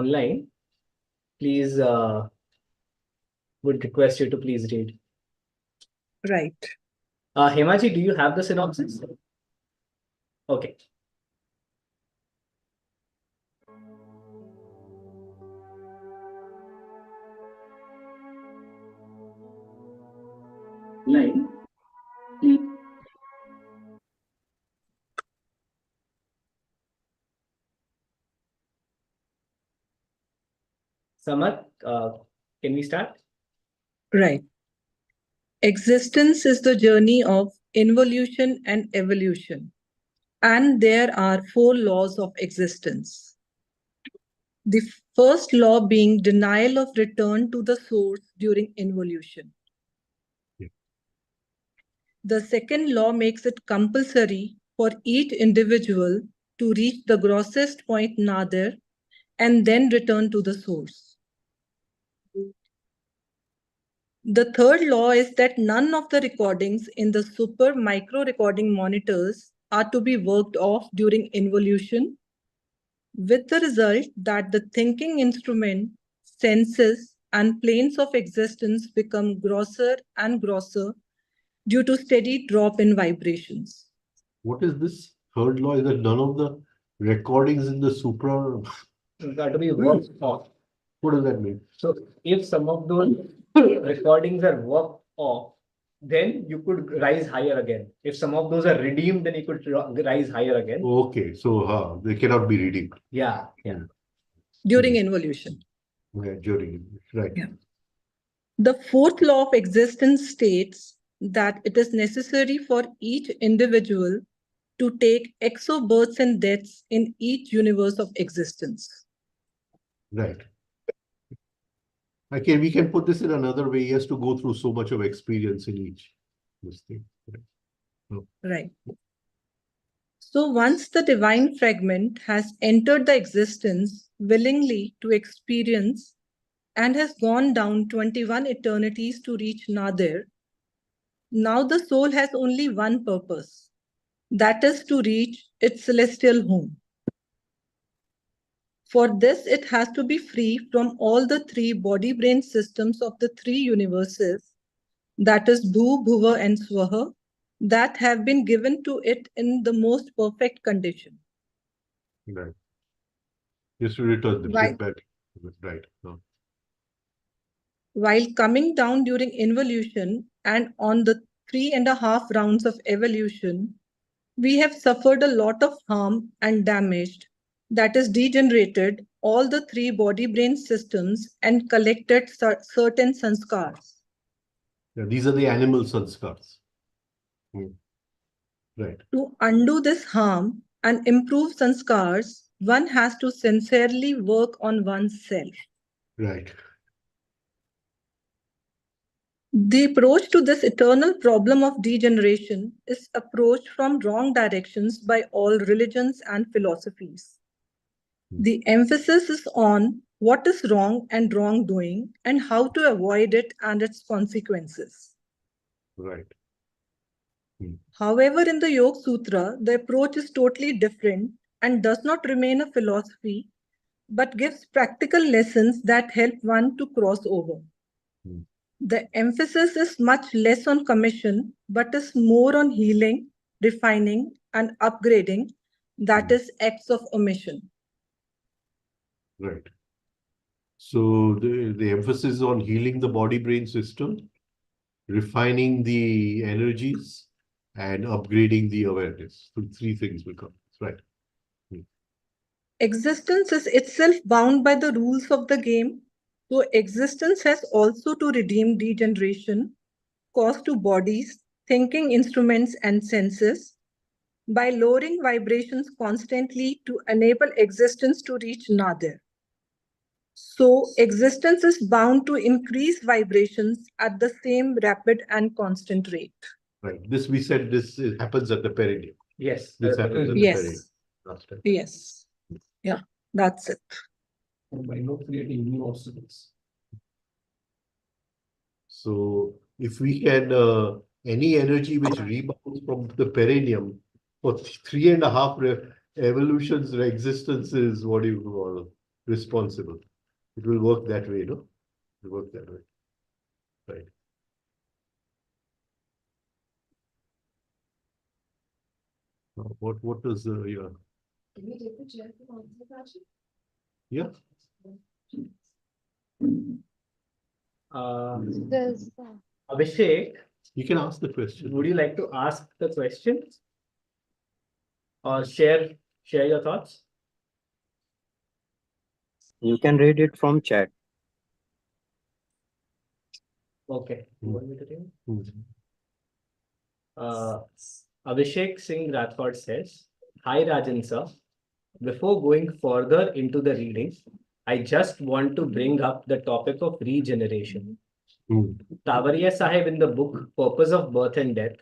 online, please would request you to please read. Right. Hemaji, do you have the synopsis? Okay. Line. Samat, can we start? Right. Existence is the journey of involution and evolution, and there are 4 laws of existence. The first law being denial of return to the source during involution. The second law makes it compulsory for each individual to reach the grossest point nadir and then return to the source. The third law is that none of the recordings in the super micro recording monitors are to be worked off during involution, with the result that the thinking instrument, senses, and planes of existence become grosser and grosser due to steady drop in vibrations. What is this third law? Is that none of the recordings in the supra Got to be worked off. What does that mean? So if some of those recordings are worked off, then you could rise higher again. If some of those are redeemed, then you could rise higher again. Okay, so they cannot be redeemed. Yeah. During involution. Yeah, during, right. Yeah. The fourth law of existence states that it is necessary for each individual to take exo births and deaths in each universe of existence. Right. Okay, we can put this in another way. He has to go through so much of experience in each this thing. Right. So once the divine fragment has entered the existence willingly to experience and has gone down 21 eternities to reach Nadir, now the soul has only one purpose, that is to reach its celestial home. For this, it has to be free from all the 3 body-brain systems of the 3 universes, that is Bhu, Bhuva, and Swaha, that have been given to it in the most perfect condition. Right. Just to return them, get back. Right. No. While coming down during involution and on the 3.5 rounds of evolution, we have suffered a lot of harm and damaged, that is degenerated all the 3 body-brain systems and collected certain sanskars. Yeah, these are the animal sanskars. Right. To undo this harm and improve sanskars, one has to sincerely work on oneself. Right. The approach to this eternal problem of degeneration is approached from wrong directions by all religions and philosophies. The emphasis is on what is wrong and wrongdoing and how to avoid it and its consequences. Right. However, in the Yoga Sutra, the approach is totally different and does not remain a philosophy, but gives practical lessons that help one to cross over. The emphasis is much less on commission, but is more on healing, refining, and upgrading, that is, acts of omission. Right. So the emphasis on healing the body-brain system, refining the energies, and upgrading the awareness. So 3 things will come. Right. Existence is itself bound by the rules of the game, so existence has also to redeem degeneration caused to bodies, thinking instruments, and senses by lowering vibrations constantly to enable existence to reach Nadir. So existence is bound to increase vibrations at the same rapid and constant rate. Right. This we said this happens at the perineum. Yes. This happens at the perineum. Last time. Yes. Yeah, that's it. By not creating new obstacles. So if we can, any energy which rebounds from the perineum for 3.5 evolutions or existences, what do you call? responsible. It will work that way, no? It will work that way. Right. What does yeah? Can we take the chair to answer, Rajen? Yeah. There's Abhishek, You can ask the question. would you like to ask the question or share your thoughts? You can read it from chat. Okay. You want me to read? Mhm. Abhishek Singh Rathod says, "Hi Rajan sir. Before going further into the reading, I just want to bring up the topic of regeneration. Hmm. Tavaria Sahib in the book Purpose of Birth and Death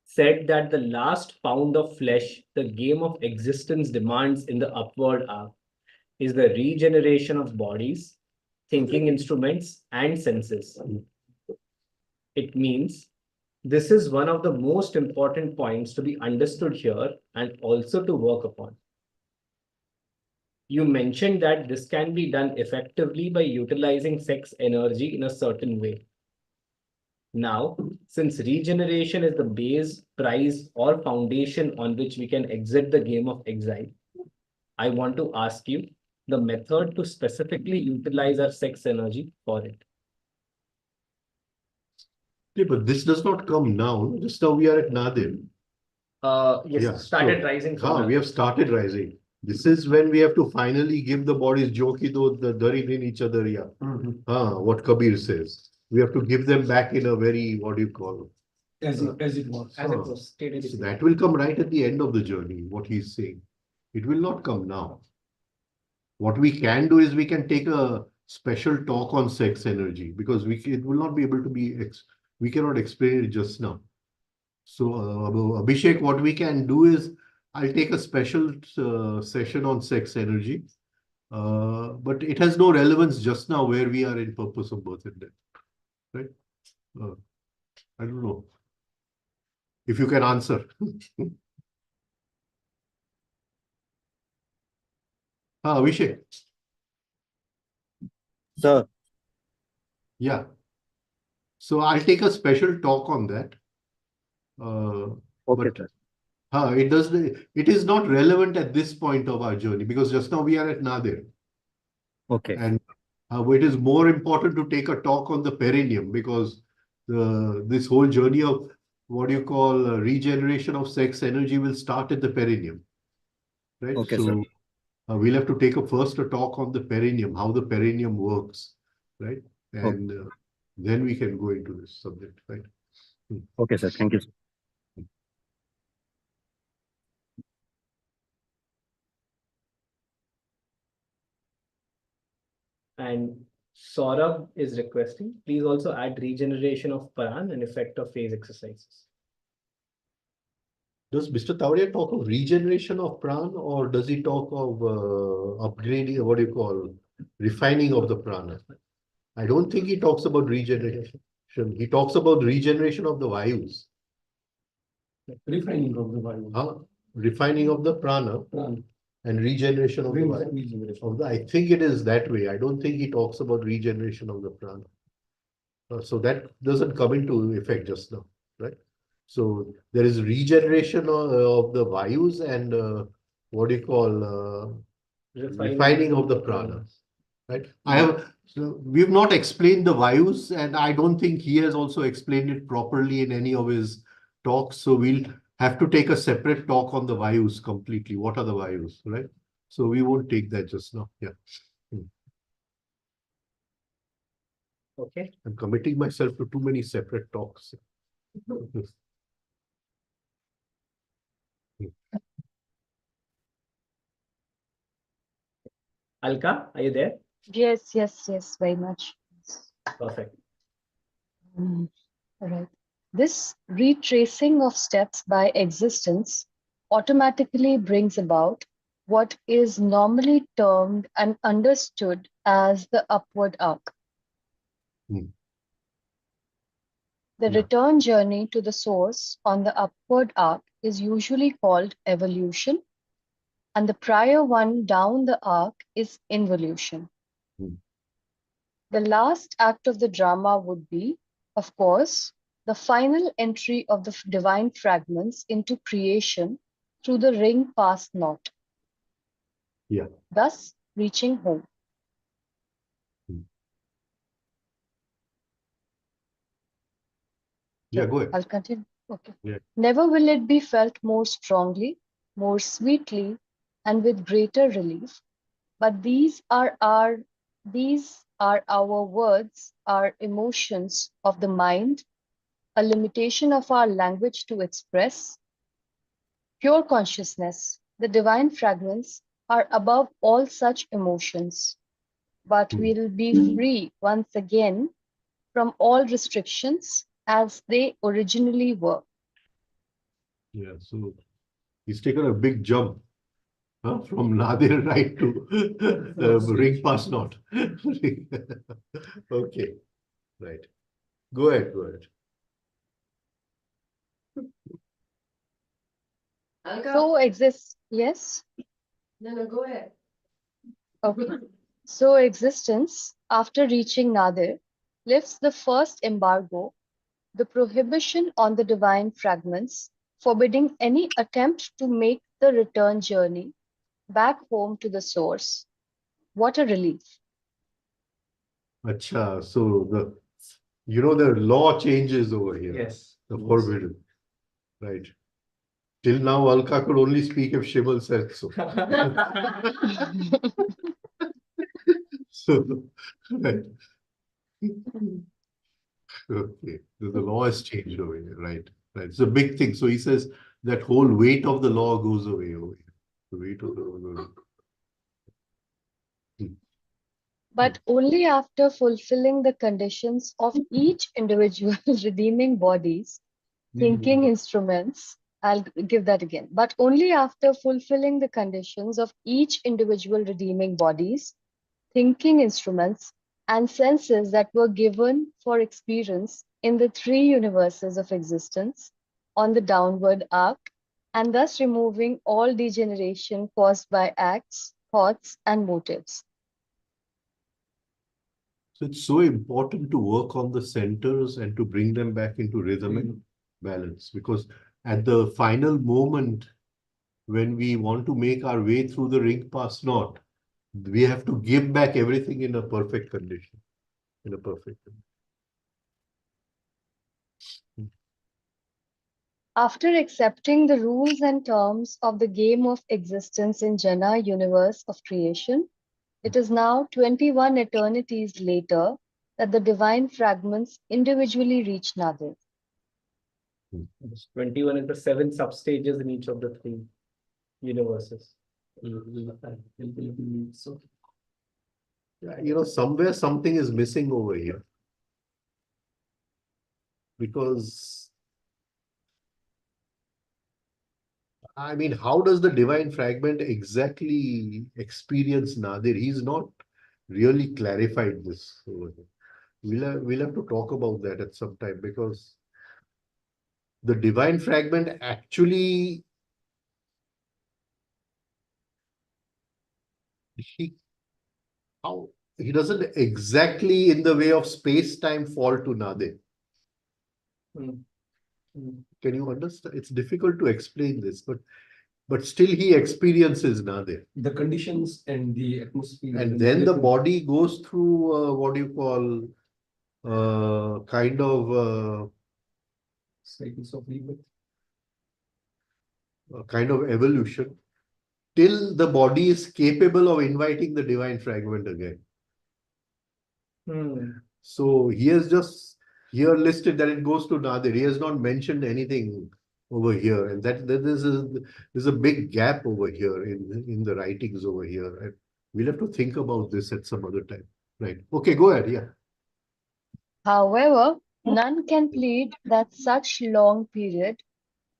said that the last pound of flesh the game of existence demands in the upward arc is the regeneration of bodies, thinking instruments, and senses. It means this is one of the most important points to be understood here and also to work upon. You mentioned that this can be done effectively by utilizing sex energy in a certain way. Now, since regeneration is the base, prize, or foundation on which we can exit the game of exile, I want to ask you the method to specifically utilize our sex energy for it." Yeah, but this does not come now. Just now we are at Nadir. Yes, Yeah, started so- rising from We that. have started rising. This is when we have to finally give the bodies joki do the darin in each other. Yeah. What Kabir says. We have to give them back in a very, what do you call? As it Ah. was stated. So that will come right at the end of the journey, what he's saying. It will not come now. What we can do is we can take a special talk on sex energy because it will not be able to be, we cannot explain it just now. So, Abhishek, what we can do is I'll take a special session on sex energy, but it has no relevance just now where we are in purpose of birth and death, right? I don't know if you can answer. Abhishek, Sir, yeah. So I'll take a special talk on that. okay, But sir. it is not relevant at this point of our journey because just now we are at Nadir. Okay. And it is more important to take a talk on the perineum because this whole journey of what you call regeneration of sex energy will start at the perineum. Right? Okay, so sir. we'll have to take a talk on the perineum, how the perineum works, right? And then we can go into this subject, right? Okay, sir. Thank you, sir. And Saurabh is requesting, please also add regeneration of Prana and effect of phase exercises. Does Mr. Tavaria talk of regeneration of prana or does he talk of upgrading, what do you call, refining of the prana? I don't think he talks about regeneration. He talks about regeneration of the Vayus. Refining of the Vayus. Refining of the prana and regeneration of the Vayus. Regeneration. I think it is that way. I don't think he talks about regeneration of the prana. So that doesn't come into effect just now, right? So there is regeneration of the Vayus and what do you call refining of the prana, right? We've not explained the Vayus, and I don't think he has also explained it properly in any of his talks. So we'll have to take a separate talk on the Vayus completely. What are the Vayus, right? So we won't take that just now. Yeah. Okay. I'm committing myself to too many separate talks. Alka, are you there? yes, very much. Perfect. Right. This retracing of steps by existence automatically brings about what is normally termed and understood as the upward arc. Hmm. The Yeah. return journey to the source on the upward arc is usually called evolution, and the prior one down the arc is involution. Hmm. The last act of the drama would be, of course, the final entry of the divine fragments into creation through the ring past naught, Yeah. thus reaching home. Yeah, go ahead. I'll continue. Okay. Yeah. Never will it be felt more strongly, more sweetly, and with greater relief. But these are our words, our emotions of the mind, a limitation of our language to express. Pure consciousness, the divine fragments, are above all such emotions, but Hmm. will be free once again from all restrictions as they originally were. Yeah, so he's taken a big jump, huh, from Nadir right to ring past not. Okay, right. Go ahead, go ahead. Alka, So exists, yes? no, go ahead. Okay. So existence, after reaching Nadir, lifts the first embargo, the prohibition on the divine fragments, forbidding any attempt to make the return journey back home to the source. What a relief. Acha, so the law changes over here. Yes. The forbidden. Right. Till now, Alka could only speak if Shimal said so. So, right. Okay. The law has changed over here, right? Right. It's a big thing. So he says that whole weight of the law goes away over here. The weight of the law goes away. But only after fulfilling the conditions of each individual redeeming body's thinking instruments. I'll give that again. But only after fulfilling the conditions of each individual redeeming body's thinking instruments and senses that were given for experience in the three universes of existence on the downward arc, and thus removing all degeneration caused by acts, thoughts, and motives. So it's so important to work on the centers and to bring them back into rhythm and balance, because at the final moment, when we want to make our way through the ring past knot, we have to give back everything in a perfect condition. In a perfect condition. After accepting the rules and terms of the game of existence in Jana universe of creation, it is now 21 eternities later that the divine fragments individually reach Nadir. 21 is the 7 substages in each of the 3 universes. So, Yeah, somewhere something is missing over here. Because, I mean, how does the divine fragment exactly experience Nadir? He's not really clarified this over here. We'll have to talk about that at some time, because the divine fragment actually, he doesn't exactly in the way of space-time fall to Nadir. mm, mm. Can you understand? It's difficult to explain this, but still he experiences Nadir. The conditions and the atmosphere. And then the body goes through what do you call kind of cycles of rebirth. kind of evolution till the body is capable of inviting the divine fragment again. Hmm. So he has just here listed that it goes to Nadir. He has not mentioned anything over here, and that there's a big gap over here in the writings over here. And we'll have to think about this at some other time. Right. Okay, go ahead. Yeah. However, none can plead that such long period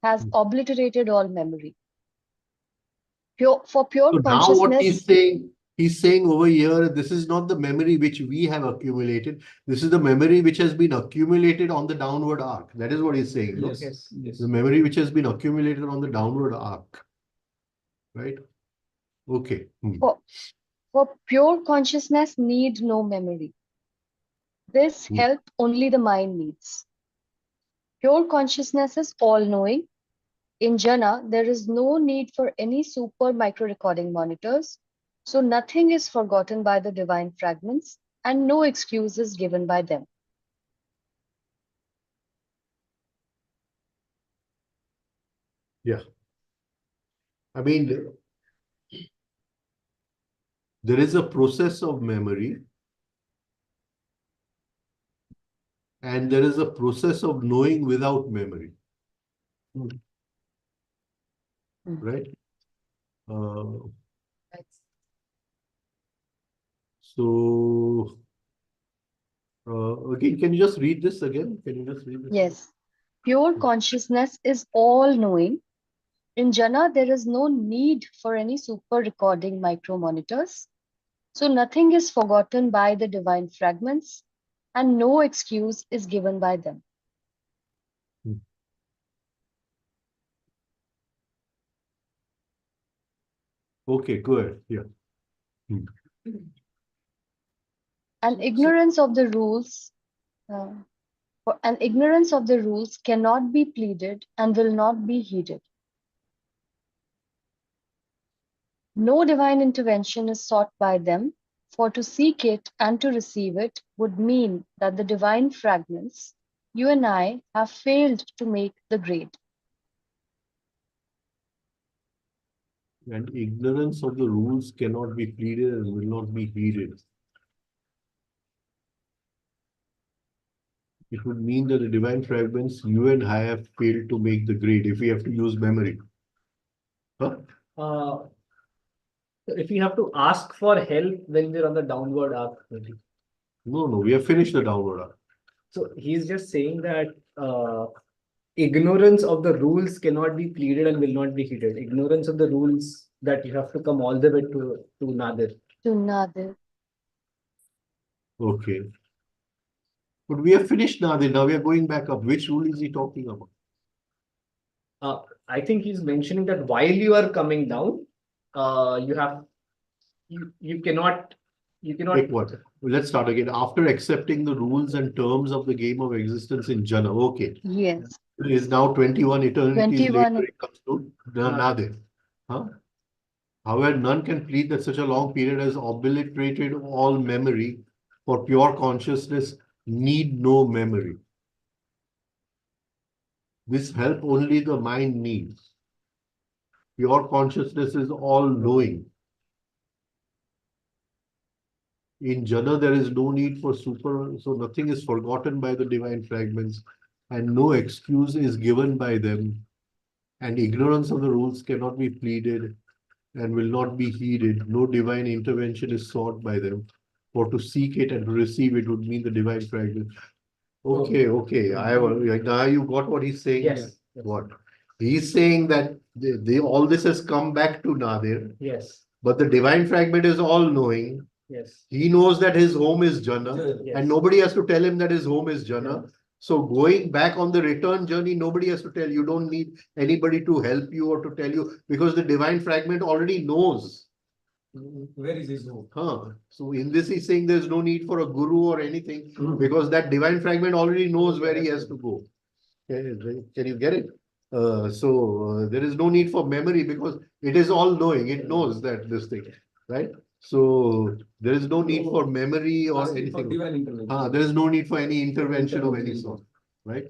has obliterated all memory. For pure So now what consciousness, he's saying over here, this is not the memory which we have accumulated. This is the memory which has been accumulated on the downward arc. That is what he's saying. Yes, No? yes. The memory which has been accumulated on the downward arc. Right? Okay. For pure consciousness need no memory. This help only the mind needs. Pure consciousness is all-knowing. In jhana, there is no need for any super micro recording monitors, so nothing is forgotten by the divine fragments and no excuse is given by them. Yeah. I mean, there is a process of memory and there is a process of knowing without memory. Right? So, again, can you just read this again? Can you just read this? Yes, pure consciousness is all-knowing. In jhana, there is no need for any super recording micro monitors, so nothing is forgotten by the divine fragments and no excuse is given by them. Okay, go ahead. Yeah. And ignorance of the rules cannot be pleaded and will not be heeded. No divine intervention is sought by them, for to seek it and to receive it would mean that the divine fragments, you and I, have failed to make the grade. And ignorance of the rules cannot be pleaded and will not be heeded. It would mean that the divine fragments, you and I have failed to make the grade if we have to use memory. Huh? If you have to ask for help when we're on the downward arc, maybe. No, we have finished the downward arc. So he's just saying that ignorance of the rules cannot be pleaded and will not be heeded. Ignorance of the rules that you have to come all the way to Nadir. To Nadir. Okay. But we have finished Nadir. Now we are going back up. Which rule is he talking about? I think he's mentioning that while you are coming down, you cannot Take what? Let's start again. After accepting the rules and terms of the game of existence in jhana. Okay. Yes. It is now 21 eternities 21. later. It comes to Nadir. Huh? However, none can plead that such a long period has obliterated all memory, for pure consciousness need no memory. This help only the mind needs. Pure consciousness is all knowing. In jhana, there is no need for super, so nothing is forgotten by the divine fragments, and no excuse is given by them, and ignorance of the rules cannot be pleaded and will not be heeded. No divine intervention is sought by them. For to seek it and to receive it would mean the divine fragment. Okay. Now you got what he's saying? Yes. What? He's saying that all this has come back to Nadir. Yes. But the divine fragment is all knowing. Yes. He knows that his home is jhana, Yes. and nobody has to tell him that his home is jhana. Yes. So going back on the return journey, nobody has to tell you. Don't need anybody to help you or to tell you, because the divine fragment already knows. Where is his home? So in this, he's saying there's no need for a guru or anything, because that divine fragment already knows where he has to go. Can you get it? There is no need for memory because it is all knowing. It knows that this thing, right? So there is no need for memory or Asking for anything. divine intervention. There is no need for any intervention of any sort, right?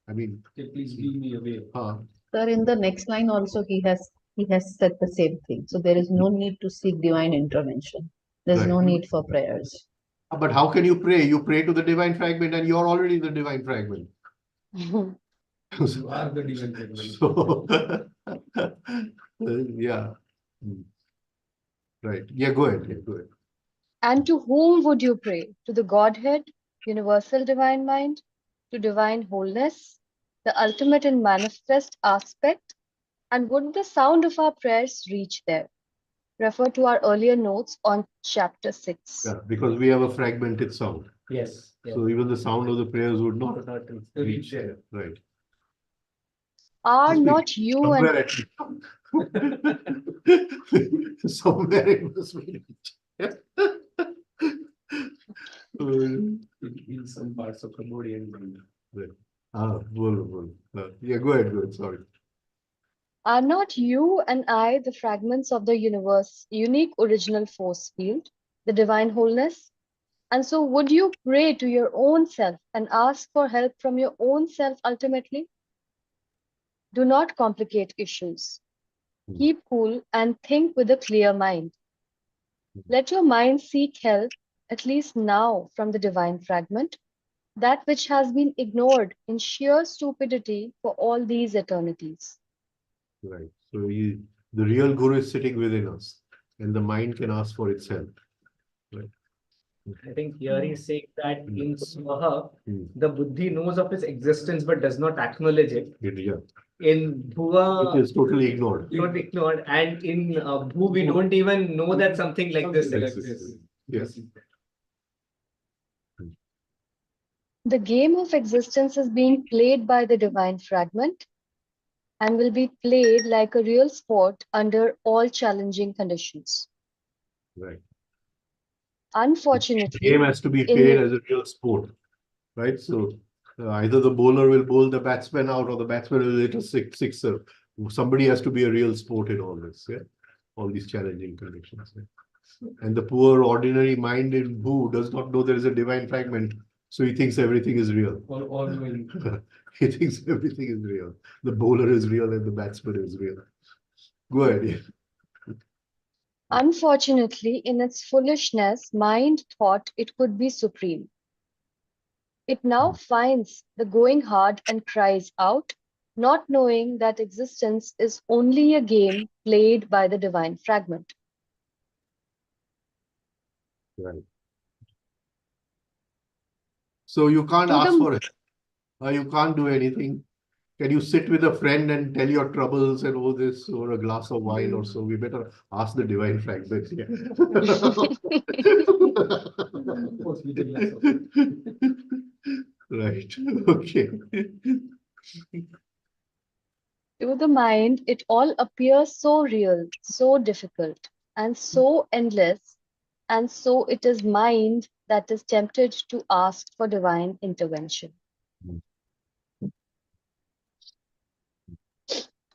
I mean, Okay, please give me away. Sir, in the next line also he has said the same thing. So there is no need to seek divine intervention. There's Right. no need for prayers. But how can you pray? You pray to the divine fragment and you're already the divine fragment. You are the divine fragment. So, yeah. Right. Yeah, go ahead. And to whom would you pray? To the Godhead, universal divine mind, to divine wholeness, the ultimate and manifest aspect? And would the sound of our prayers reach there? Refer to our earlier notes on chapter 6. Yeah, because we have a fragmented sound. Yes. So even the sound of the prayers would not Not reach there. Right. Are Must be not you and somewhere at least. Somewhere it must be. In some parts of the body and mind. Yeah, go ahead, sorry. Are not you and I the fragments of the universe, unique original force field, the divine wholeness? And so, would you pray to your own self and ask for help from your own self ultimately? Do not complicate issues. Keep cool and think with a clear mind. Let your mind seek help, at least now, from the divine fragment, that which has been ignored in sheer stupidity for all these eternities. Right. So the real guru is sitting within us, and the mind can ask for itself. Right. I think here he's saying that in Swaha, Hmm. the Buddhi knows of its existence but does not acknowledge it. Yeah. In Bhuva, It is totally ignored. not ignored, and in Bhu, we don't even know that something like this Like exists. this. Yes. The game of existence is being played by the divine fragment and will be played like a real sport under all challenging conditions. Right. Unfortunately, Game has to be played as a real sport, right? So either the bowler will bowl the batsman out, or the batsman will hit a sixer. Somebody has to be a real sport in all this, yeah. All these challenging conditions. Yeah? And the poor ordinary mind in Bhu does not know there is a divine fragment, so he thinks everything is real. All knowing. He thinks everything is real. The bowler is real and the batsman is real. Go ahead. Yeah. Unfortunately, in its foolishness, mind thought it could be supreme. It now finds the going hard and cries out, not knowing that existence is only a game played by the divine fragment. Right. So you can't To ask the for it. You can't do anything. Can you sit with a friend and tell your troubles and all this over a glass of wine or so? We better ask the divine fragment. Yeah. Right. Okay. To the mind, it all appears so real, so difficult, and so endless, and so it is mind that is tempted to ask for divine intervention.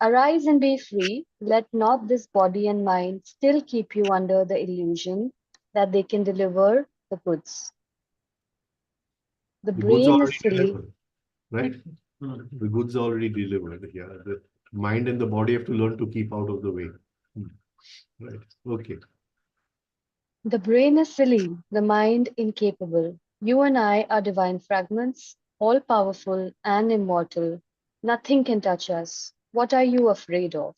Arise and be free. Let not this body and mind still keep you under the illusion that they can deliver the goods. The The goods brain is already silly. delivered, right? The goods already delivered. Yeah. The mind and the body have to learn to keep out of the way. Right. Okay. The brain is silly, the mind incapable. You and I are divine fragments, all powerful and immortal. Nothing can touch us. What are you afraid of?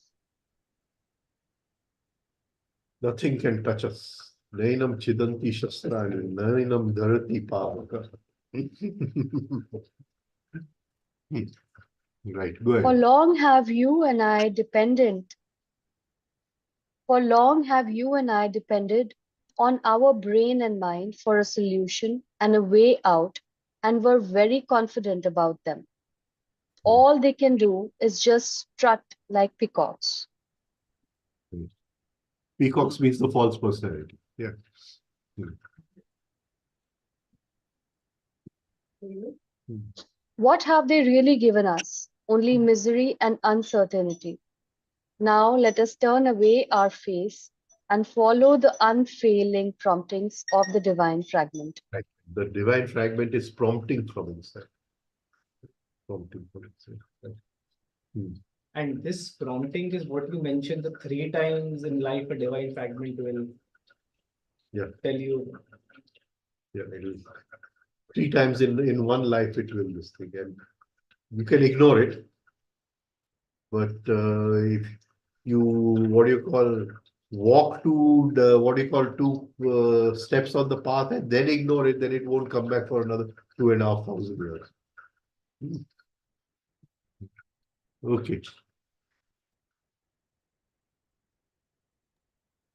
Nothing can touch us. Nainam chidanti shastrani, nainam dharati pavaka. Right, go For ahead. long have you and I dependent For long have you and I depended on our brain and mind for a solution and a way out, and were very confident about them. All they can do is just strut like peacocks. Peacocks means the false personality. Yeah. What have they really given us? Only misery and uncertainty. Now let us turn away our face and follow the unfailing promptings of the divine fragment. Right. The divine fragment is prompting from inside. Prompting from inside. Right. And this prompting is what you mentioned the 3 times in life a divine fragment will tell you. Yeah, it is. 3 times in one life it will this thing, and you can ignore it. But if you walk to the 2 steps on the path and then ignore it, then it won't come back for another 2,500 years. Okay.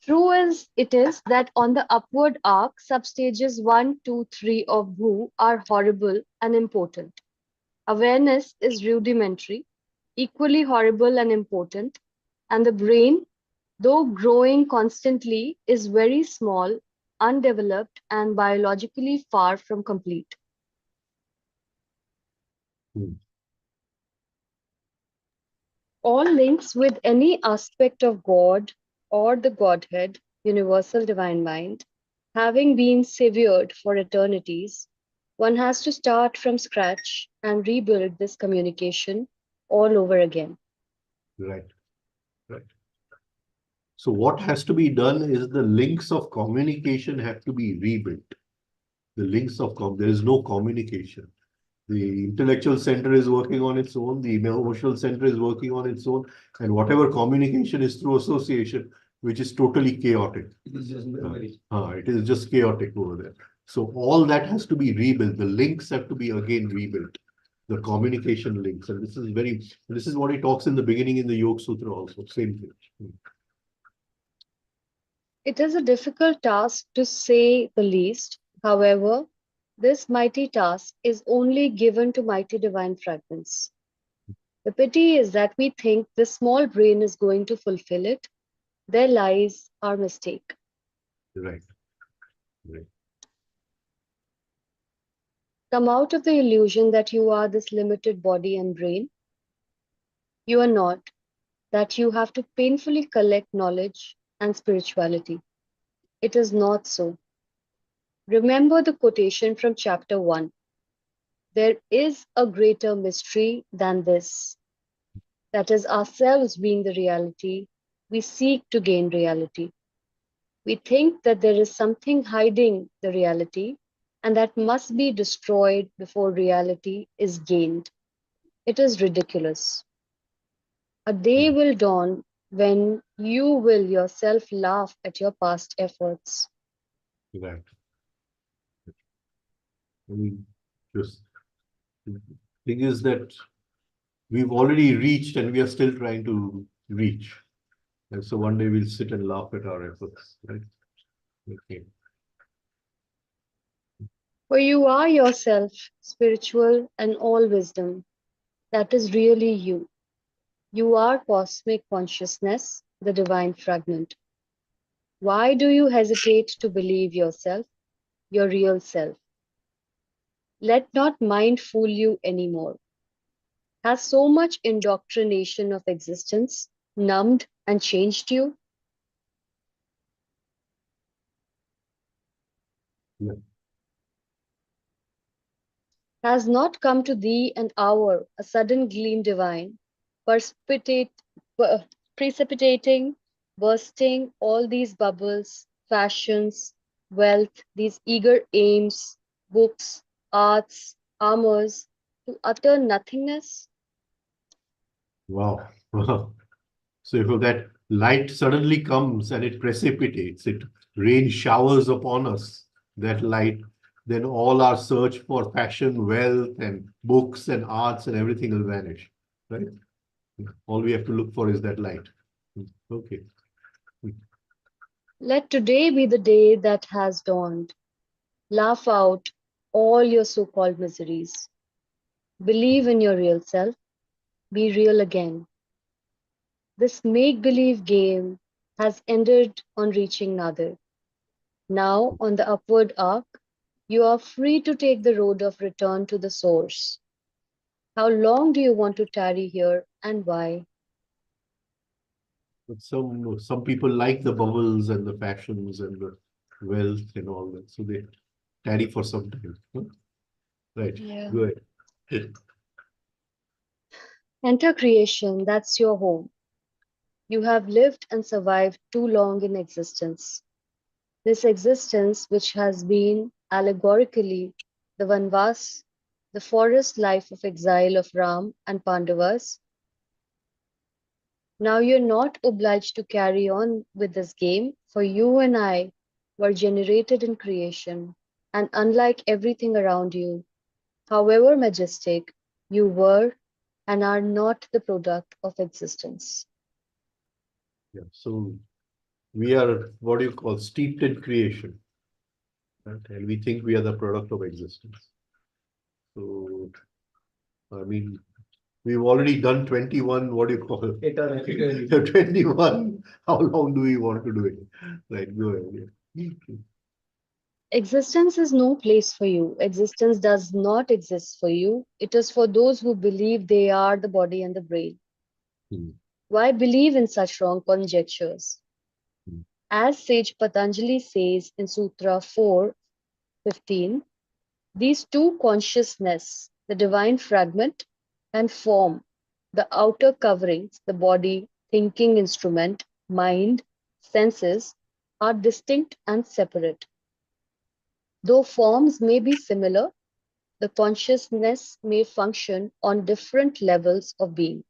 True as it is that on the upward arc, substages 1, 2, 3 of Bhu are horrible and important. Awareness is rudimentary, equally horrible and important, And the brain, though growing constantly, is very small, undeveloped, and biologically far from complete. Hmm. All links with any aspect of God or the Godhead, universal divine mind, having been severed for eternities, one has to start from scratch and rebuild this communication all over again. Right. Right. So what has to be done is the links of communication have to be rebuilt. The links of there is no communication. The intellectual center is working on its own, the emotional center is working on its own, and whatever communication is through association, which is totally chaotic. It is just memory. It is just chaotic over there. So all that has to be rebuilt. The links have to be again rebuilt. The communication links. And this is what he talks in the beginning in the Yoga Sutra also. Same thing. It is a difficult task to say the least. However, this mighty task is only given to mighty divine fragments. The pity is that we think the small brain is going to fulfill it. There lies our mistake. Right. Right. Come out of the illusion that you are this limited body and brain. You are not, that you have to painfully collect knowledge and spirituality. It is not so. Remember the quotation from chapter 1. There is a greater mystery than this. That is, ourselves being the reality, we seek to gain reality. We think that there is something hiding the reality and that must be destroyed before reality is gained. It is ridiculous. A day will dawn when you will yourself laugh at your past efforts. Right. I mean, just the thing is that we've already reached and we are still trying to reach. And so one day we'll sit and laugh at our efforts, right? Okay. For you are yourself, spiritual and all wisdom. That is really you. You are cosmic consciousness, the divine fragment. Why do you hesitate to believe yourself, your real self? Let not mind fool you anymore. Has so much indoctrination of existence numbed and changed you? Yeah. Has not come to thee an hour, a sudden gleam divine, precipitate, per- precipitating, bursting all these bubbles, fashions, wealth, these eager aims, books, arts, armors, to utter nothingness? Wow. Wow. So if that light suddenly comes and it precipitates, it rain showers upon us, that light, then all our search for fashion, wealth, and books and arts and everything will vanish, right? All we have to look for is that light. Okay. Let today be the day that has dawned. Laugh out all your so called miseries. Believe in your real self. Be real again. This make believe game has ended on reaching Nadir. Now, on the upward arc, you are free to take the road of return to the source. How long do you want to tarry here and why? But some people like the bubbles and the fashions and the wealth and all that. So they tarry for some time. Huh? Right. Yeah. Go ahead. Enter creation, that's your home. You have lived and survived too long in existence. This existence, which has been allegorically the Vanvas, the forest life of exile of Ram and Pandavas, now you're not obliged to carry on with this game, for you and I were generated in creation, and unlike everything around you, however majestic, you were and are not the product of existence. Yeah. So we are what do you call steeped in creation, right? And we think we are the product of existence. So I mean, We've already done 21, what do you call it? Eternity. 21. How long do we want to do it? Right, go ahead. Yeah. Existence is no place for you. Existence does not exist for you. It is for those who believe they are the body and the brain. Hmm. Why believe in such wrong conjectures? Hmm. As sage Patanjali says in Sutra 4:15, these two consciousness, the divine fragment and form, the outer coverings, the body, thinking instrument, mind, senses, are distinct and separate. Though forms may be similar, the consciousness may function on different levels of being.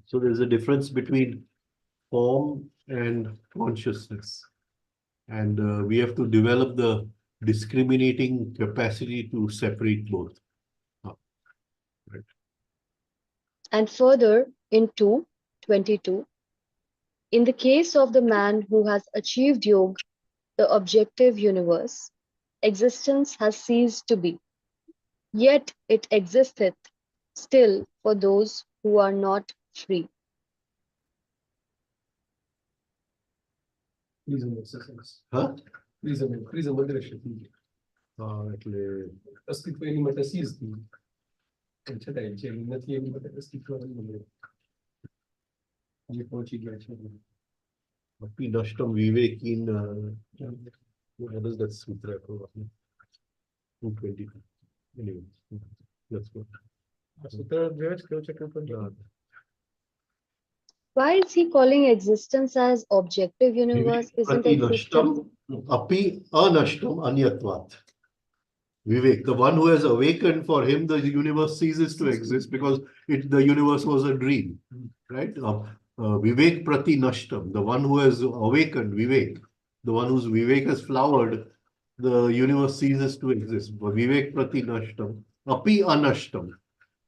So there's a difference between form and consciousness. And we have to develop the discriminating capacity to separate both. Right. And further, in 2:22, in the case of the man who has achieved yoga, the objective universe, existence has ceased to be. Yet it existeth still for those who are not free. Huh? એટલે અસ્તિત્વ એની માટે seize થયું. છતાં જે નથી એની માટે અસ્તિત્વ જે પહોંચી ગયા છે. Api Nashtam Vivek in what is that sutra? 220. Anyway, let's go. Why is he calling existence as objective universe? Isn't Prati existence? Nashtam Api Anashtam Anyatvat. Vivek, the one who has awakened, for him the universe ceases to exist because the universe was a dream, right? Vivek Prati Nashtam, the one who has awakened, Vivek, the one whose Vivek has flowered, the universe ceases to exist. Vivek Prati Nashtam, Api Anashtam.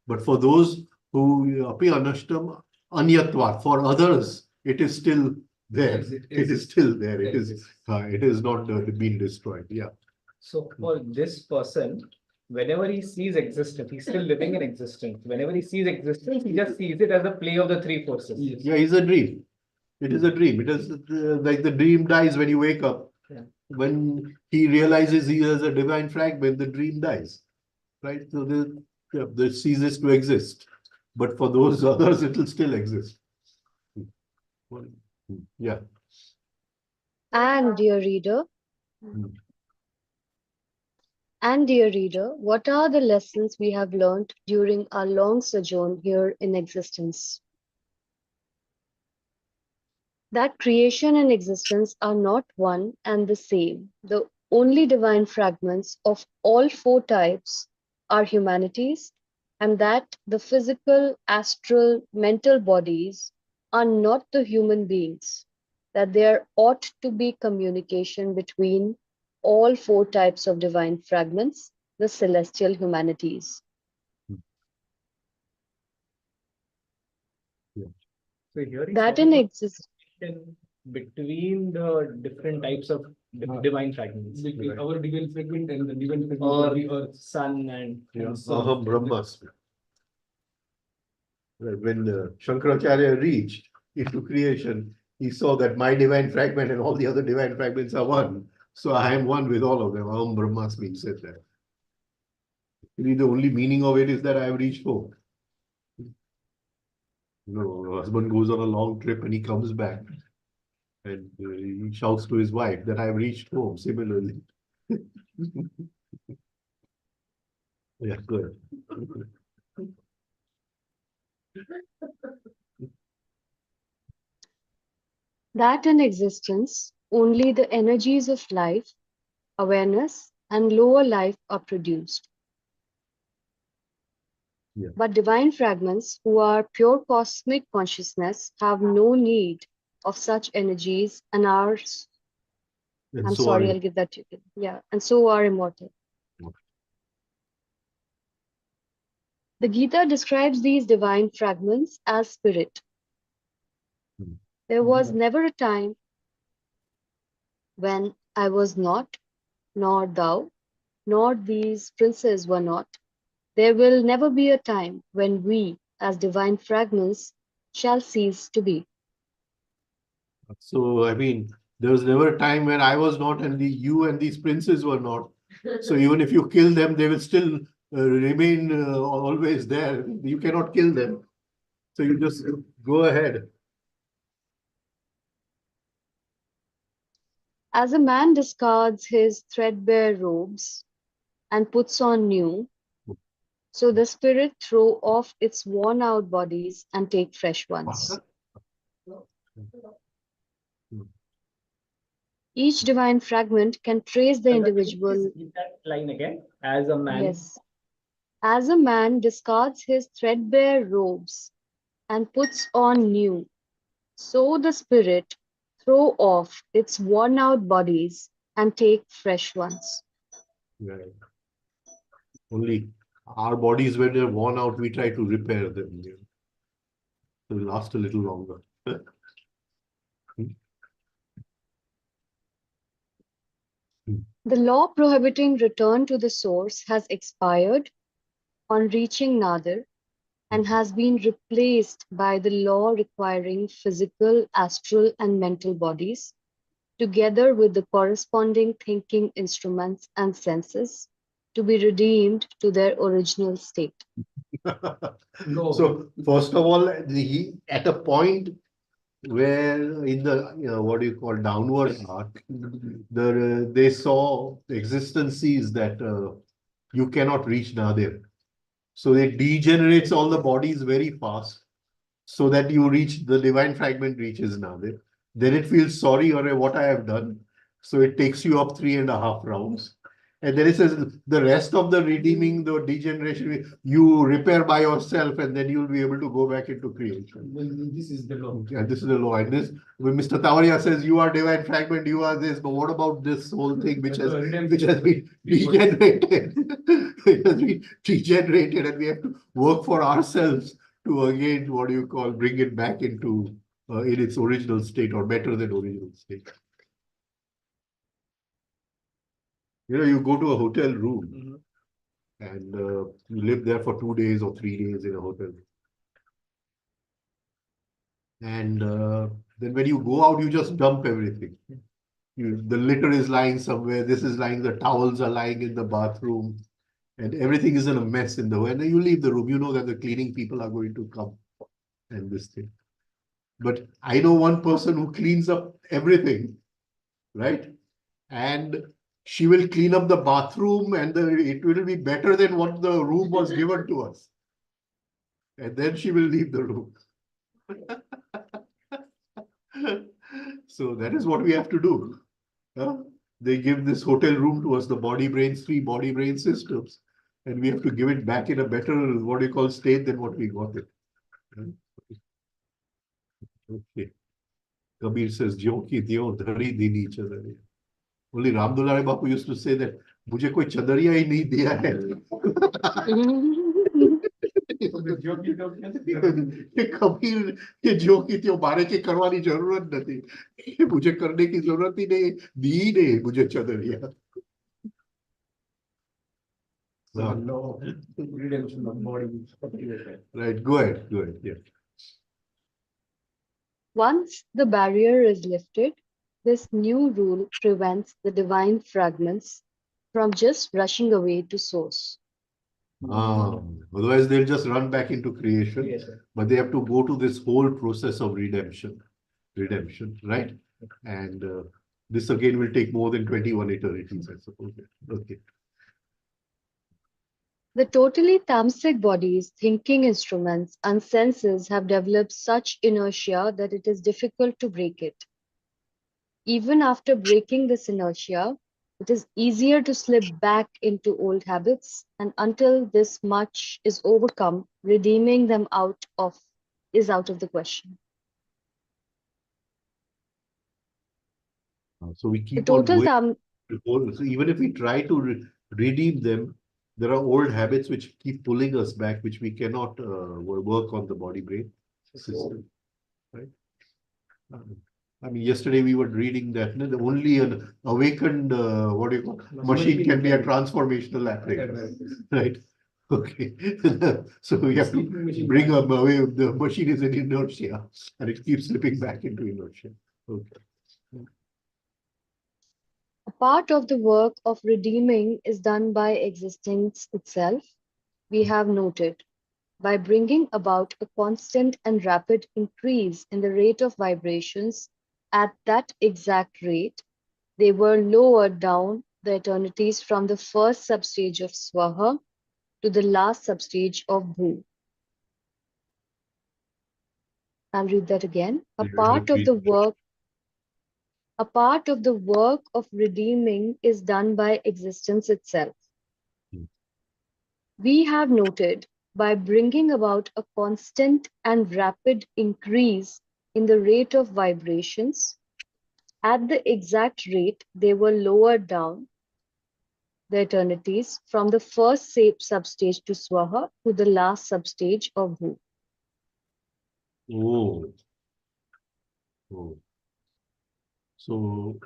But for those who Api Anashtam Anyatvat, for others, it is still there. It is still there. It is not been destroyed. Yeah. So for this person, whenever he sees existence, he's still living in existence. Whenever he sees existence, he just sees it as a play of the three forces. Yeah, it's a dream. It is a dream. It is like the dream dies when you wake up. Yeah. When he realizes he has a divine fragment, the dream dies. Right? So the ceases to exist. But for those others, it will still exist. Yeah. And dear reader, what are the lessons we have learned during our long sojourn here in existence? That creation and existence are not one and the same. The only divine fragments of all four types are humanities, and that the physical, astral, mental bodies are not the human beings, that there ought to be communication between all four types of divine fragments, the celestial humanities. So here That in existence between the different types of divine fragments. Between our divine fragment and the divine fragment Or of the earth. sun and Aham Brahmasmi. When Shankaracharya reached into creation, he saw that my divine fragment and all the other divine fragments are one. So I am one with all of them. Aham Brahmasmi, he said that. Really, the only meaning of it is that I have reached home. A husband goes on a long trip and he comes back and he shouts to his wife that I have reached home. Similarly. Yeah, good. that in existence only the energies of life, awareness, and lower life are produced. Yeah. But divine fragments who are pure cosmic consciousness have no need of such energies and are, And I'm so sorry, are I'll give that to you. Yeah, and so are immortal. Okay. The Gita describes these divine fragments as spirit. There was never a time when I was not, nor thou, nor these princes were not, There will never be a time when we, as divine fragments, shall cease to be. So, I mean, there was never a time when I was not and you and these princes were not. So even if you kill them, they will still remain always there. You cannot kill them. So you just go ahead. As a man discards his threadbare robes and puts on new, so the spirit throw off its worn out bodies and take fresh ones. Each divine fragment can trace the individual. Repeat that line again. As a man. Yes. As a man discards his threadbare robes and puts on new, so the spirit throw off its worn out bodies and take fresh ones. Right. Only our bodies, when they're worn out, we try to repair them. So they last a little longer. The law prohibiting return to the source has expired on reaching Nadir and has been replaced by the law requiring physical, astral, and mental bodies, together with the corresponding thinking instruments and senses, to be redeemed to their original state. No. So first of all, at a point where in the what do you call downward arc, they saw existences that you cannot reach Nadir. So it degenerates all the bodies very fast, so that you reach the divine fragment reaches Nadir. Then it feels sorry or what I have done. So it takes you up 3.5 rounds. And then it says the rest of the redeeming, the degeneration, you repair by yourself, and then you'll be able to go back into creation. This is the law. Yeah, this is the law. And this, when Mr. Tavaria says you are divine fragment, you are this, but what about this whole thing which has been degenerated? It has been degenerated, and we have to work for ourselves to again, what do you call, bring it back into in its original state or better than original state. You go to a hotel room and you live there for 2 days or 3 days in a hotel. And then when you go out, you just dump everything. The litter is lying somewhere. This is lying. The towels are lying in the bathroom. And everything is in a mess in the way. And then you leave the room. You know that the cleaning people are going to come and this thing. But I know one person who cleans up everything, right? And she will clean up the bathroom and it will be better than what the room was given to us. And then she will leave the room. So that is what we have to do. They give this hotel room to us, the body brains, 3 body brain systems, and we have to give it back in a better, what do you call, state than what we got it. Okay. Kabir says, "Jyo ki tyo dhari dini chadariya." Only Ram Dulare Bapu used to say that, "Mujhe koi chadariya hi nahi diya hai." Kabir ये जो की त्यो बारे के करवानी जरूरत नहीं, मुझे करने की जरूरत ही नहीं, दी नहीं मुझे चदरिया. No, redemption of body. Right, go ahead, yeah. Once the barrier is lifted, this new rule prevents the divine fragments from just rushing away to source. Otherwise, they'll just run back into creation. Yes, But they have to go to this whole process of redemption, right? And this again will take more than 21 eternities, I suppose. Okay. The totally tamasic bodies, thinking instruments, and senses have developed such inertia that it is difficult to break it. Even after breaking this inertia, it is easier to slip back into old habits, and until this much is overcome, redeeming them is out of the question. So we The keep on total going. So even if we try to redeem them, there are old habits which keep pulling us back, which we cannot work on the body brain system, right? I mean, yesterday we were reading that only an awakened, what do you call, machine can be a transformational operator, right? Okay. So we have to Sleeping machine. bring away, the machine is in inertia and it keeps slipping back into inertia. Okay. A part of the work of redeeming is done by existence itself, we have noted, by bringing about a constant and rapid increase in the rate of vibrations. At that exact rate, they were lowered down the eternities from the first substage of Swaha to the last substage of Bhu. I'll read that again. A part of the work of redeeming is done by existence itself. We have noted, by bringing about a constant and rapid increase in the rate of vibrations, at the exact rate they were lowered down the eternities from the first substage to Swaha to the last substage of Bhu. Oh. Oh. So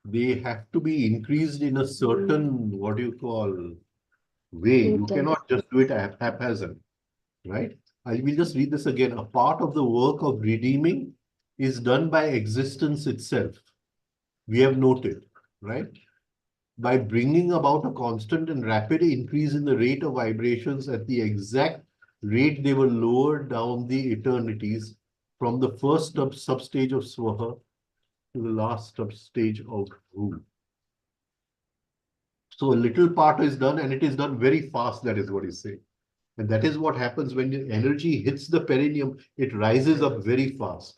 they have to be increased in a certain, what do you call, way. You cannot just do it haphazard, right? I will just read this again. A part of the work of redeeming is done by existence itself. We have noted, right? By bringing about a constant and rapid increase in the rate of vibrations at the exact rate they were lowered down the eternities from the first substage of Swaha to the last substage of Bhu. So a little part is done and it is done very fast. That is what he's saying. And that is what happens when the energy hits the perineum. It rises up very fast.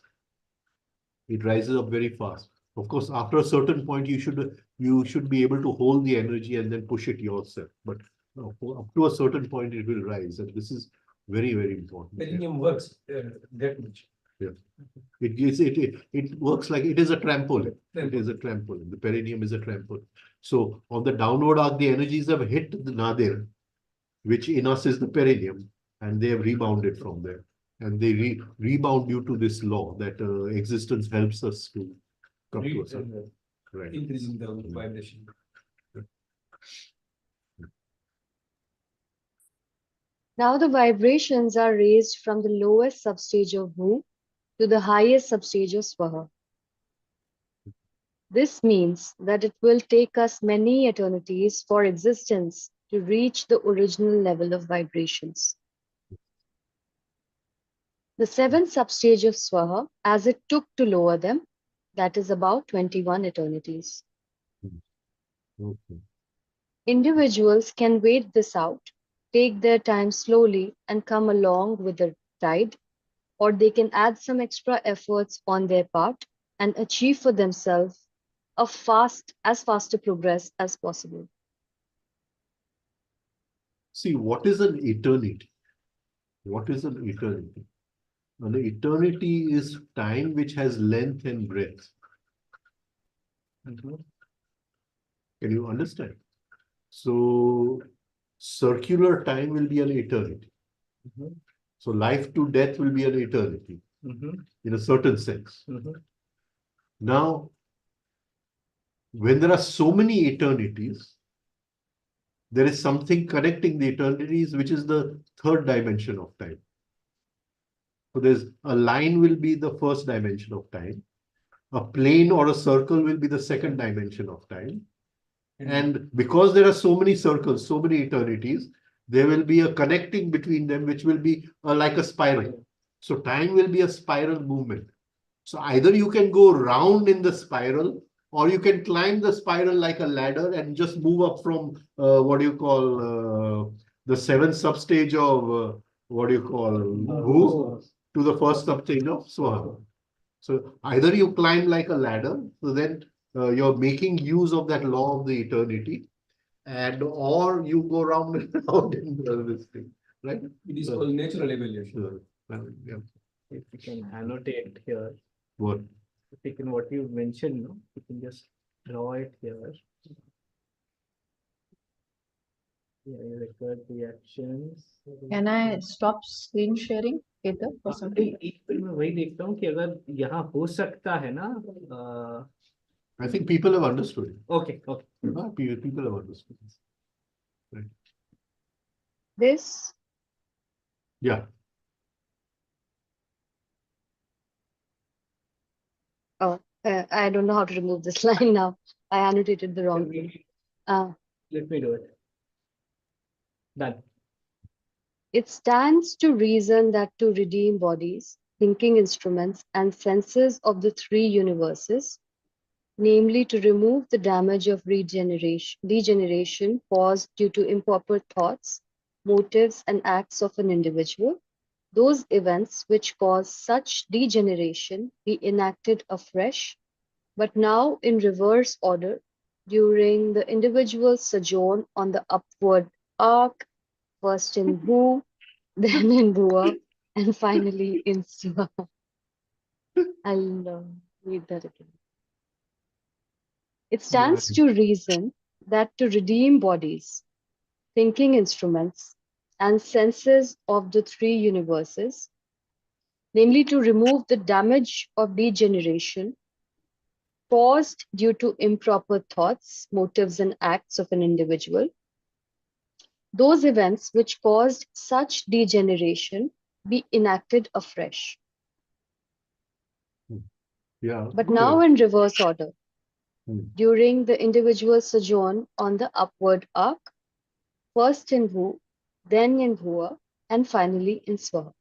It rises up very fast. Of course, after a certain point, you should be able to hold the energy and then push it yourself. But up to a certain point, it will rise. And this is very, very important. Perineum works that much. Yeah. It works like it is a trampoline. It is a trampoline. The perineum is a trampoline. So on the downward arc, the energies have hit the nadir, which in us is the perineum, and they have rebounded from there. And they rebound due to this law that existence helps us to come to a certain, right. Increasing the vibration. Now the vibrations are raised from the lowest substage of Bhu to the highest substage of Swaha. This means that it will take us many eternities for existence to reach the original level of vibrations. The seventh substage of Swaha, as it took to lower them, that is about 21 eternities. Okay. Individuals can wait this out, take their time slowly and come along with the tide, or they can add some extra efforts on their part and achieve for themselves as fast a progress as possible. See, what is an eternity? What is an eternity? An eternity is time which has length and breadth. Can you understand? So, circular time will be an eternity. So, life to death will be an eternity in a certain sense. Now, when there are so many eternities, there is something connecting the eternities, which is the third dimension of time. So there's a line will be the first dimension of time. A plane or a circle will be the second dimension of time. And because there are so many circles, so many eternities, there will be a connecting between them, which will be like a spiral. So time will be a spiral movement. So either you can go round in the spiral, or you can climb the spiral like a ladder and just move up from what do you call the seventh substage of what do you call Bhu to the first substage of Swaha. So either you climb like a ladder, so then you're making use of that law of the eternity, and or you go round and round in this thing, right? It is called natural evolution. Yeah. If you can annotate here, What? if you can, what you mentioned, no? You can just draw it here. Yeah, you record the actions. Can I stop screen sharing, Ketan, for some time? एक minute में वही देखता हूँ कि अगर यहाँ हो सकता है ना I think people have understood. Okay. People have understood. Right. This, Yeah. I don't know how to remove this line now. I annotated the wrong thing. Let me do it. Done. It stands to reason that to redeem bodies, thinking instruments, and senses of the three universes, namely to remove the damage of degeneration caused due to improper thoughts, motives, and acts of an individual, those events which cause such degeneration be enacted afresh, but now in reverse order, during the individual's sojourn on the upward arc, first in Bhu, then in Bhua, and finally in Swa. I'll read that again. It stands to reason that to redeem bodies, thinking instruments, and senses of the three universes, namely to remove the damage of degeneration caused due to improper thoughts, motives, and acts of an individual, those events which caused such degeneration be enacted afresh, Yeah. but now in reverse order, Hmm. during the individual's sojourn on the upward arc, first in Bhu, then in Bhua, and finally in Swa.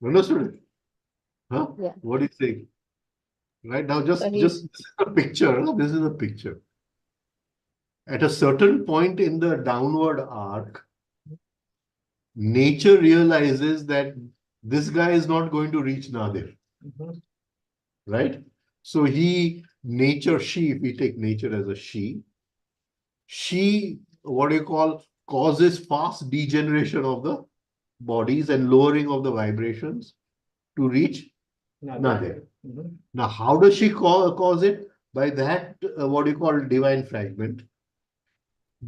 Understood it? Huh? Yeah. What do you think? Right now, just So this is a picture. Huh? This is a picture. At a certain point in the downward arc, nature realizes that this guy is not going to reach Nadir. Right? So she, if we take nature as a she, what do you call, causes fast degeneration of the bodies and lowering of the vibrations to reach Nadir. Now, how does she cause it? By that, what do you call, divine fragment,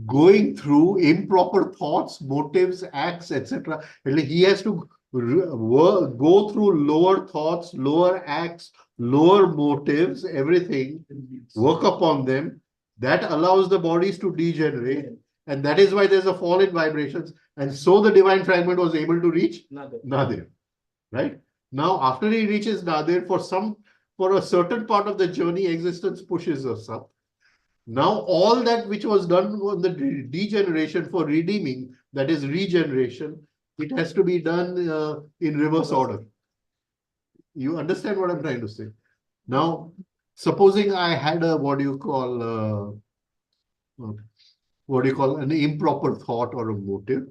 going through improper thoughts, motives, acts, etc. He has to go through lower thoughts, lower acts, lower motives, everything, work upon them. That allows the bodies to degenerate. And that is why there's a fall in vibrations. And so the divine fragment was able to reach Nadir. Right? Now, after he reaches Nadir, for a certain part of the journey, existence pushes us up. Now, all that which was done on the degeneration for redeeming, that is regeneration, it has to be done in reverse order. You understand what I'm trying to say? Now, supposing I had a, an improper thought or a motive,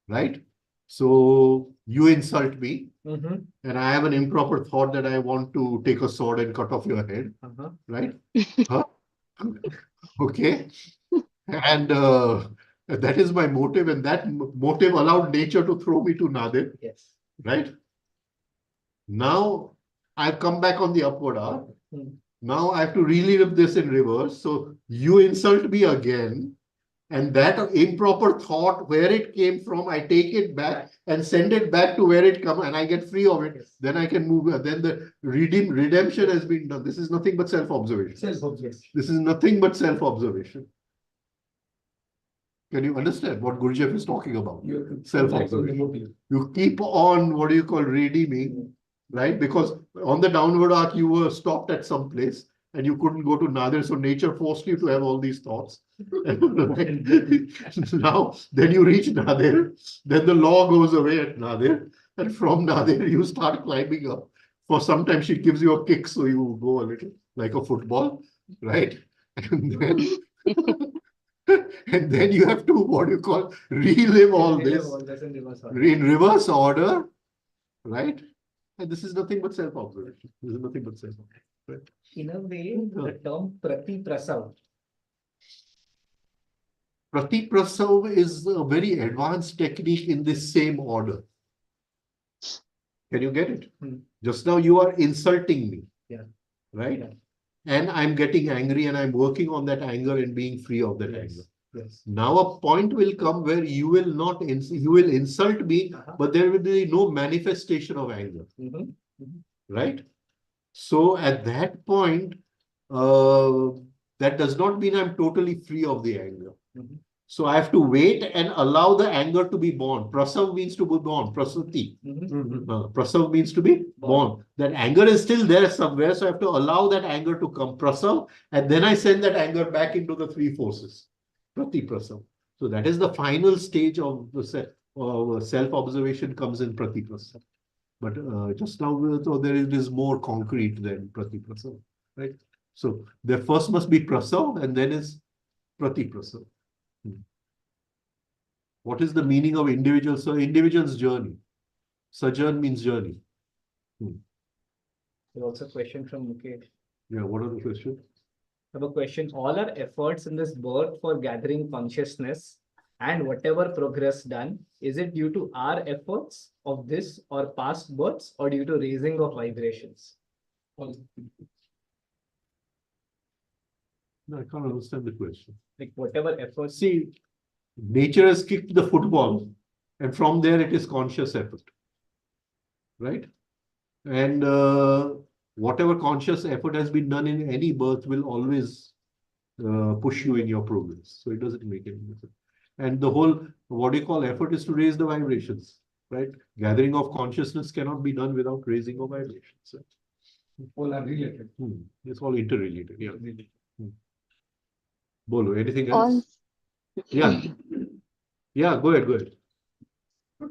right? So you insult me, and I have an improper thought that I want to take a sword and cut off your head, right? Huh? Okay. And that is my motive, and that motive allowed nature to throw me to Nadir. Yes. Right? Now I've come back on the upward arc. Now I have to relive this in reverse. So you insult me again, and that improper thought, where it came from, I take it back and send it back to where it come, and I get free of it. Yes. Then I can move. Then the redemption has been done. This is nothing but self-observation. Self-observation. This is nothing but self-observation. Can you understand what Gurdjieff is talking about? Self-observation. You keep on, what do you call, redeeming, right? Because on the downward arc, you were stopped at some place and you couldn't go to Nadir. So nature forced you to have all these thoughts. Now, then you reach Nadir, then the law goes away at Nadir. And from Nadir, you start climbing up. For sometimes she gives you a kick, so you go a little like a football, right? And then and then you have to, what do you call, relive all this in reverse order, right? And this is nothing but self-observation. This is nothing but self-observation. Right? In a way, the term Prati-Prasav. Prati-Prasav is a very advanced technique in this same order. Can you get it? Just now you are insulting me. Yeah. Right? Yeah. And I'm getting angry and I'm working on that anger and being free of that anger. Yes. Now a point will come where you will not you will insult me, but there will be no manifestation of anger. Right? So at that point, that does not mean I'm totally free of the anger. So I have to wait and allow the anger to be born. Prasav means to be born. Prasati. Prasav means to be born. That anger is still there somewhere. So I have to allow that anger to come. Prasav. And then I send that anger back into the three forces. Prati Prasav. So that is the final stage of the self-observation comes in Prati Prasav. But just now, so there is more concrete than Prati Prasav. Right? So there first must be Prasav and then is Prati Prasav. What is the meaning of individual? So individual's journey. Sojourn means journey. There's also a question from Mukesh. Yeah, what are the questions? I have a question. All our efforts in this birth for gathering consciousness and whatever progress done, is it due to our efforts of this or past births or due to raising of vibrations? No, I can't understand the question. Like whatever efforts. See, nature has kicked the football, and from there it is conscious effort. Right? And whatever conscious effort has been done in any birth will always push you in your progress. So it doesn't make any difference. And the whole, what do you call, effort is to raise the vibrations. Right? Gathering of consciousness cannot be done without raising of vibrations. Right? All are related. It's all interrelated. Yeah. Bolo, anything On, else? Yeah. Yeah, go ahead.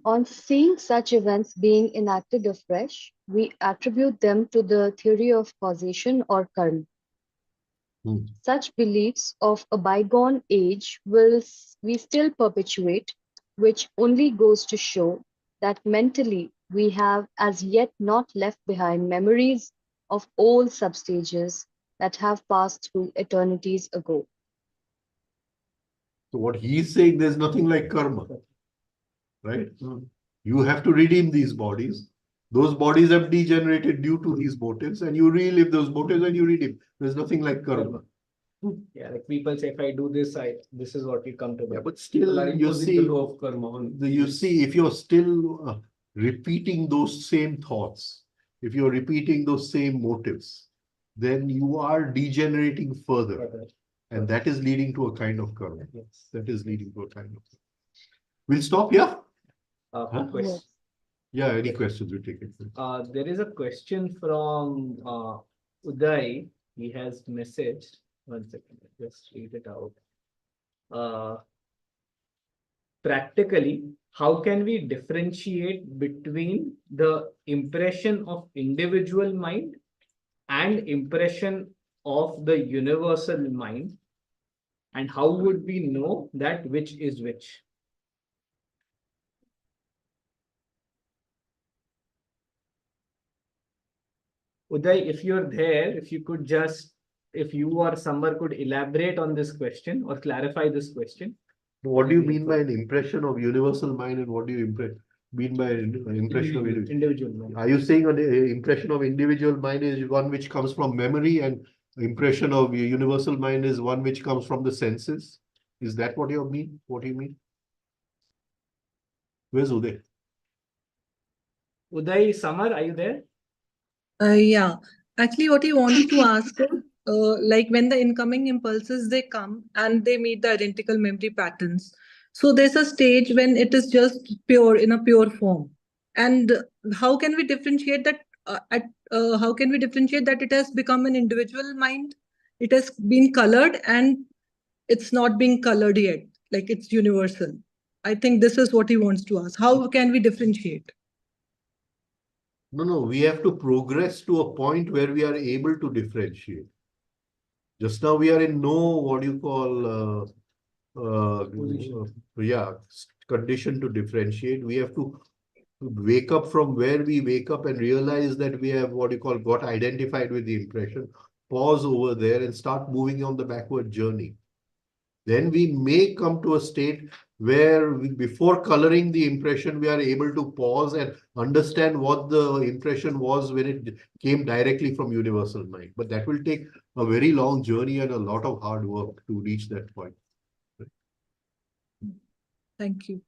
on seeing such events being enacted afresh, we attribute them to the theory of causation or karma. Such beliefs of a bygone age we still perpetuate, which only goes to show that mentally we have as yet not left behind memories of old substages that have passed through eternities ago. So what he's saying, there's nothing like karma. Right? You have to redeem these bodies. Those bodies have degenerated due to these motives, and you relive those motives and you redeem. There's nothing like karma. Yeah, like people say, if I do this, this is what will come to me. Yeah, but still, you see, the law of karma. you see, if you're still repeating those same thoughts, if you're repeating those same motives, then you are degenerating further. And that is leading to a kind of karma. Yes. That is leading to a kind of. We'll stop here. Question. Yeah, any questions we take it. There is a question from Uday. He has messaged. 1 second, I'll just read it out. Practically, how can we differentiate between the impression of individual mind and impression of the universal mind? And how would we know that which is which? Uday, if you're there, if you could just, if you or someone could elaborate on this question or clarify this question. What do you mean by an impression of universal mind, and what do you mean by impression of individual mind? Are you saying an impression of individual mind is one which comes from memory, and impression of universal mind is one which comes from the senses? Is that what you mean? What do you mean? Where's Uday? Uday, Samar, are you there? Yeah, actually, what he wants to ask is, like when the incoming impulses they come and they meet the identical memory patterns. So there's a stage when it is just pure in a pure form. And how can we differentiate that? How can we differentiate that it has become an individual mind? It has been colored and it's not being colored yet. Like it's universal. I think this is what he wants to ask. How can we differentiate? No, we have to progress to a point where we are able to differentiate. Just now we are in no, what do you call, condition to differentiate. We have to wake up from where we wake up and realize that we have, what you call, got identified with the impression, pause over there and start moving on the backward journey. Then we may come to a state where before coloring the impression, we are able to pause and understand what the impression was when it came directly from universal mind. But that will take a very long journey and a lot of hard work to reach that point. Thank you.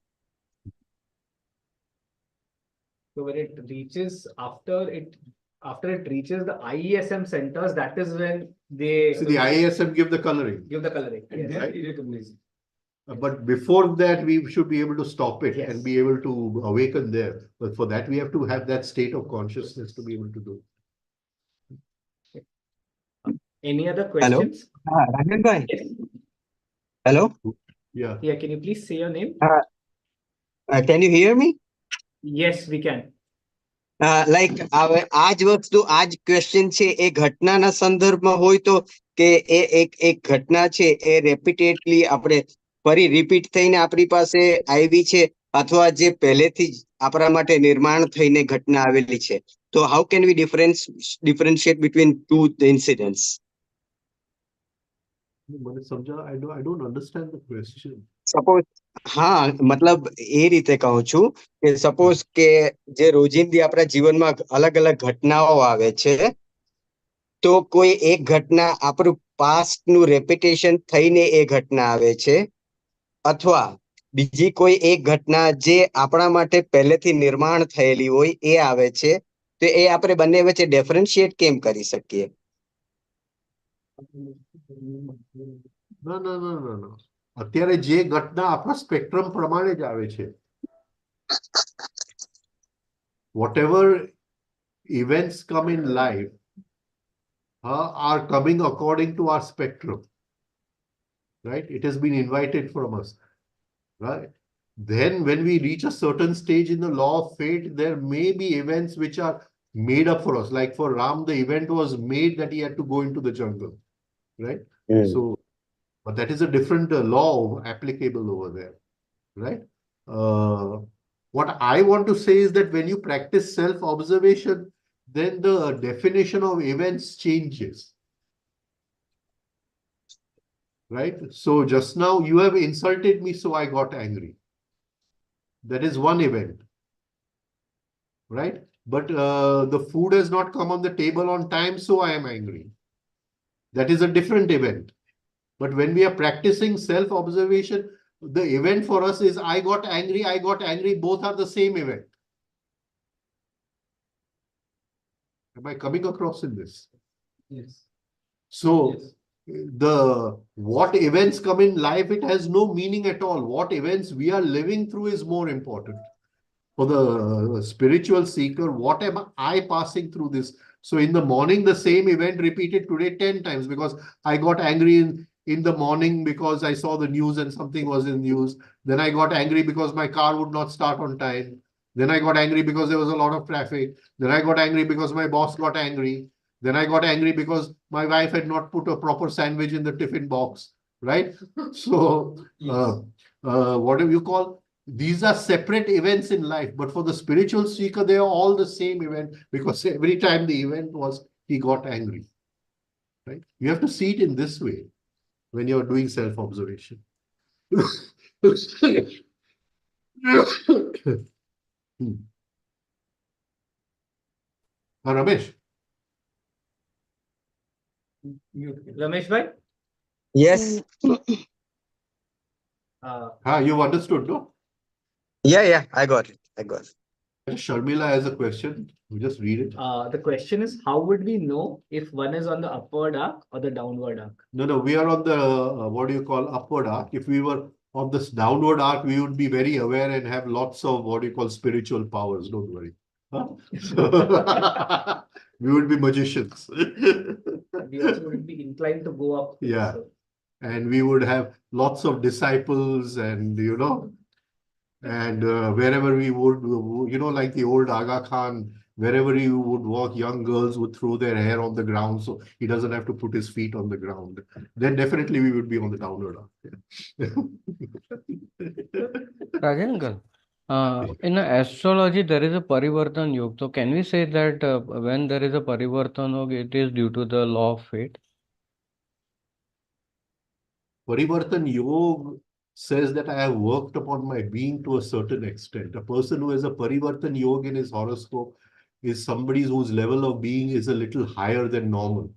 So when it reaches, after it reaches the IESM centers, that is when they... So the IESM give the coloring. Give the coloring. And Yes. they are irrecognizable. But before that, we should be able to stop it Yes. and be able to awaken there. But for that, we have to have that state of consciousness to be able to do. Any other Hello. questions? Rajen bhai. Yes. Hello. Yeah. Yeah, can you please say your name? Can you hear me? Yes, we can. Like હવે આ જ વસ્તુ આ જ question છે એ ઘટનાના સંદર્ભમાં હોય તો કે એ એક ઘટના છે એ રેપિટેડલી આપણે ફરી રિપીટ થઈને આપણી પાસે આવી છે અથવા જે પહેલેથી જ આપણા માટે નિર્માણ થઈને ઘટના આવેલી છે તો how can we differentiate between two incidents I don't understand the question. Suppose હા મતલબ એ રીતે કહું છું કે સપોઝ કે જે રોજિંદી આપણા જીવનમાં અલગ અલગ ઘટનાઓ આવે છે તો કોઈ એક ઘટના આપણું પાસ્ટ નું રેપિટેશન થઈને એ ઘટના આવે છે અથવા બીજી કોઈ એક ઘટના જે આપણા માટે પહેલેથી निर्माण થયેલી હોય એ આવે છે તો એ આપણે બંને વચ્ચે ડિફરન્શિએટ કેમ કરી શકીએ No. અત્યારે જે ઘટના આપણા સ્પેક્ટ્રમ પ્રમાણે જ આવે છે. Whatever events come in life are coming according to our spectrum. Right? It has been invited from us. Right? Then when we reach a certain stage in the law of fate, there may be events which are made up for us. Like for Ram, the event was made that he had to go into the jungle. Right? So, but that is a different law applicable over there. Right? What I want to say is that when you practice self-observation, then the definition of events changes. Right? So just now you have insulted me, so I got angry. That is one event. Right? But the food has not come on the table on time, so I am angry. That is a different event. But when we are practicing self-observation, the event for us is I got angry, both are the same event. Am I coming across in this? Yes. So Yes. the what events come in life, it has no meaning at all. What events we are living through is more important. For the spiritual seeker, what am I passing through this? So in the morning, the same event repeated today 10 times because I got angry in the morning because I saw the news and something was in news. Then I got angry because my car would not start on time. Then I got angry because there was a lot of traffic. Then I got angry because my boss got angry. Then I got angry because my wife had not put a proper sandwich in the tiffin box. Right? So, Yes. what do you call? These are separate events in life, but for the spiritual seeker, they are all the same event because every time the event was, he got angry. Right? You have to see it in this way when you're doing self-observation. Ramesh? Ramesh bhai, yes You've understood, no? yeah I got it Sharmila has a question. We just read it. the question is, how would we know if one is on the upward arc or the downward arc? No, we are on the, what do you call, upward arc. If we were on this downward arc, we would be very aware and have lots of, what do you call, spiritual powers. Don't worry. Huh? We would be magicians. We also wouldn't be inclined to go up. Yeah. So, And we would have lots of disciples and, and wherever we would, like the old Aga Khan, wherever he would walk, young girls would throw their hair on the ground so he doesn't have to put his feet on the ground. Then definitely we would be on the downward arc. Rajan uncle, in astrology there is a parivartan yoga. So can we say that when there is a parivartan yoga, it is due to the law of fate? Parivartan Yoga says that I have worked upon my being to a certain extent. A person who has a Parivartan Yoga in his horoscope is somebody whose level of being is a little higher than normal,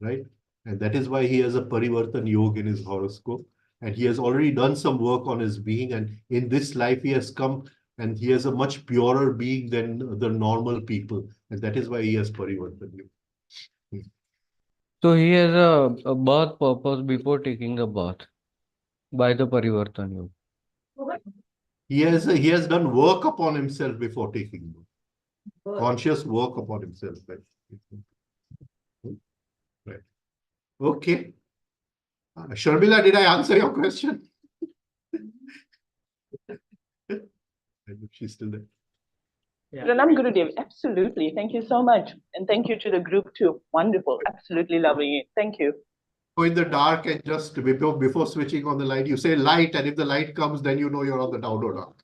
right? And that is why he has a Parivartan Yoga in his horoscope. And he has already done some work on his being. And in this life, he has come and he has a much purer being than the normal people. And that is why he has Parivartan Yoga. So he has a birth purpose before taking a birth. by the Parivartan Yoga? He has done work upon himself before taking birth. Conscious work upon himself. Right. Okay. Sharmila, did I answer your question? I think she's still there. Yeah. Pranam Gurudev, absolutely. Thank you so much. And thank you to the group too. Wonderful. Absolutely loving it. Thank you. Go in the dark and just before switching on the light, you say light, and if the light comes, then you know you're on the downward arc.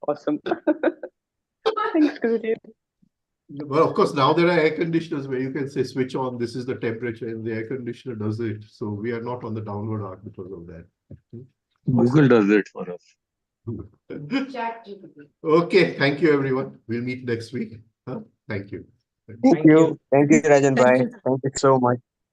Awesome. Thanks, Gurudev. Well, of course, now there are air conditioners where you can say switch on, this is the temperature, and the air conditioner does it. So we are not on the downward arc because of that. Google does it for us. ChatGPT. Okay, thank you, everyone. We'll meet next week. Thank you. Thank you. Thank you, Rajan Thank bhai. you. Thank you so much.